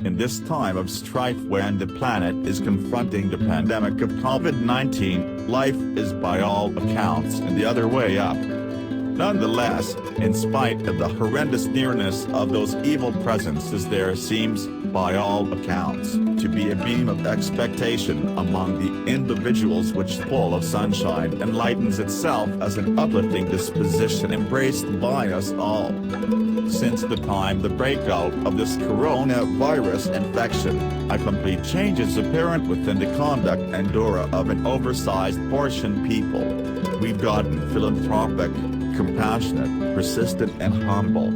In this time of strife when the planet is confronting the pandemic of COVID-19, life is by all accounts in the other way up. Nonetheless, in spite of the horrendous nearness of those evil presences, there seems, by all accounts, to be a beam of expectation among the individuals which full of sunshine enlightens itself as an uplifting disposition embraced by us all. Since the time the breakout of this coronavirus infection, a complete change is apparent within the conduct and aura of an oversized portion people. We've gotten philanthropic, compassionate, persistent and humble.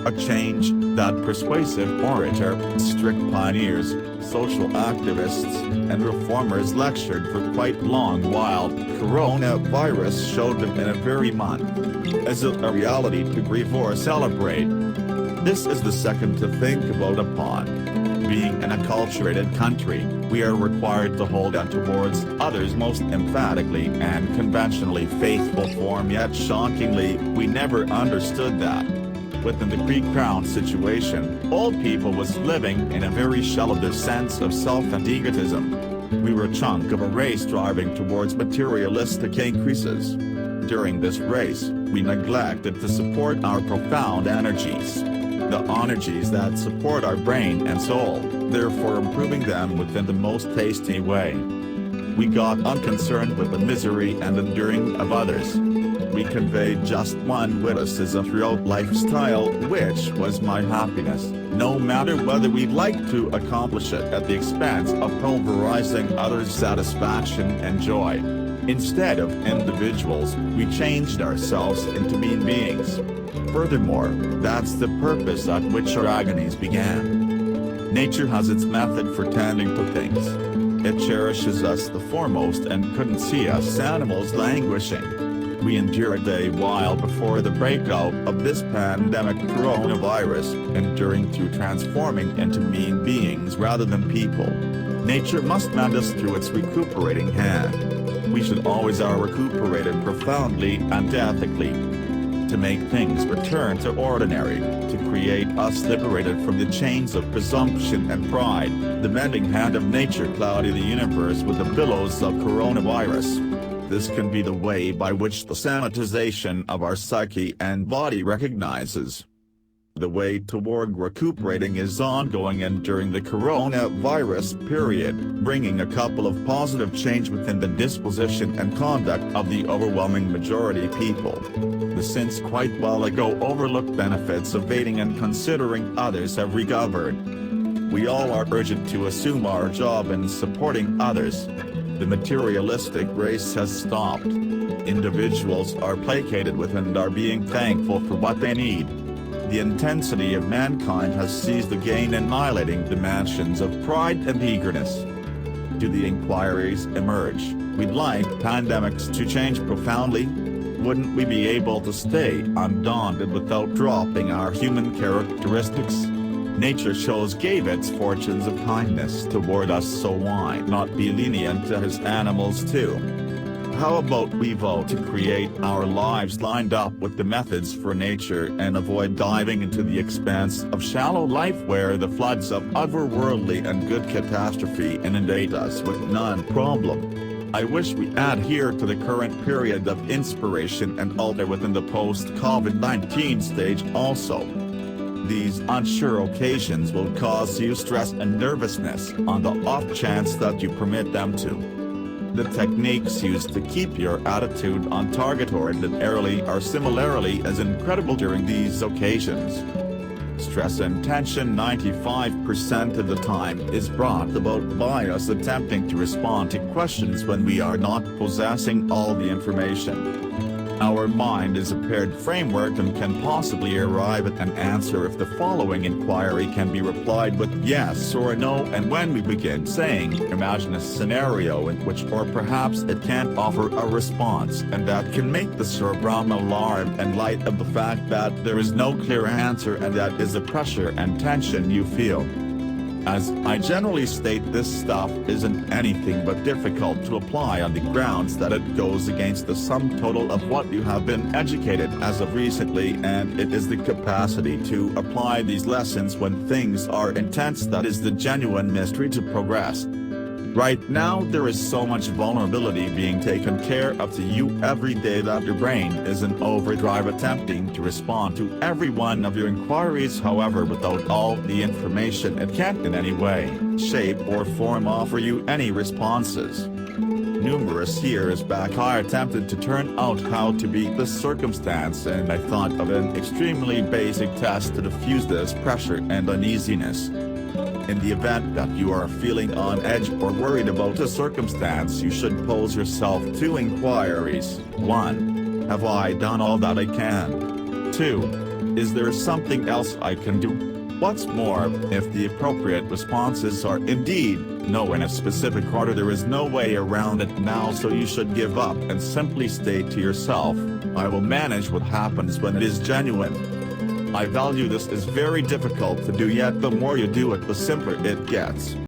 A change that persuasive orator, strict pioneers, social activists, and reformers lectured for quite long while coronavirus showed them in a very month. Is it a reality to grieve or celebrate? This is the second to think about upon. Being an acculturated country, we are required to hold on towards others most emphatically and conventionally faithful form, yet shockingly, we never understood that. Within the pre-crown situation, old people was living in a very shell of their sense of self and egotism. We were a chunk of a race driving towards materialistic increases. During this race, we neglected to support our profound energies. The energies that support our brain and soul, therefore improving them within the most tasty way. We got unconcerned with the misery and enduring of others. We conveyed just one witticism throughout lifestyle, which was my happiness, no matter whether we'd like to accomplish it at the expense of pulverizing others' satisfaction and joy. Instead of individuals, we changed ourselves into mean beings. Furthermore, that's the purpose at which our agonies began. Nature has its method for tending to things. It cherishes us the foremost and couldn't see us animals languishing. We endured a while before the breakout of this pandemic coronavirus, enduring through transforming into mean beings rather than people. Nature must mend us through its recuperating hand. We should always are recuperated profoundly and ethically. To make things return to ordinary, to create us liberated from the chains of presumption and pride, the mending hand of nature clouded the universe with the billows of coronavirus. This can be the way by which the sanitization of our psyche and body recognizes. The way toward recuperating is ongoing, and during the coronavirus period, bringing a couple of positive change within the disposition and conduct of the overwhelming majority people. The since quite while ago overlooked benefits of aiding and considering others have recovered. We all are urgent to assume our job in supporting others. The materialistic race has stopped. Individuals are placated with and are being thankful for what they need. The intensity of mankind has seized the gain, annihilating the mansions of pride and eagerness. Do the inquiries emerge, we'd like pandemics to change profoundly? Wouldn't we be able to stay undaunted without dropping our human characteristics? Nature gave its fortunes of kindness toward us, so why not be lenient to his animals too? How about we vote to create our lives lined up with the methods for nature and avoid diving into the expanse of shallow life where the floods of otherworldly and good catastrophe inundate us with none problem? I wish we adhere to the current period of inspiration and alter within the post-COVID-19 stage also. These unsure occasions will cause you stress and nervousness on the off chance that you permit them to. The techniques used to keep your attitude on target ordinarily are similarly as incredible during these occasions. Stress and tension 95% of the time is brought about by us attempting to respond to questions when we are not possessing all the information. Our mind is a paired framework and can possibly arrive at an answer if the following inquiry can be replied with yes or no, and when we begin saying, imagine a scenario in which or perhaps it can't offer a response, and that can make the cerebrum alarm in light of the fact that there is no clear answer, and that is the pressure and tension you feel. as I generally state this stuff isn't anything but difficult to apply on the grounds that it goes against the sum total of what you have been educated as of recently, and it is the capacity to apply these lessons when things are intense that is the genuine mystery to progress. Right now there is so much vulnerability being taken care of to you every day that your brain is in overdrive attempting to respond to every one of your inquiries, however without all the information it can't in any way, shape or form offer you any responses. Numerous years back I attempted to turn out how to beat this circumstance, and I thought of an extremely basic test to diffuse this pressure and uneasiness. In the event that you are feeling on edge or worried about a circumstance, you should pose yourself two inquiries. 1. Have I done all that I can? 2. Is there something else I can do? What's more, if the appropriate responses are indeed no in a specific order, there is no way around it now, so you should give up and simply state to yourself, I will manage what happens when it is genuine. I value this is very difficult to do, yet the more you do it the simpler it gets.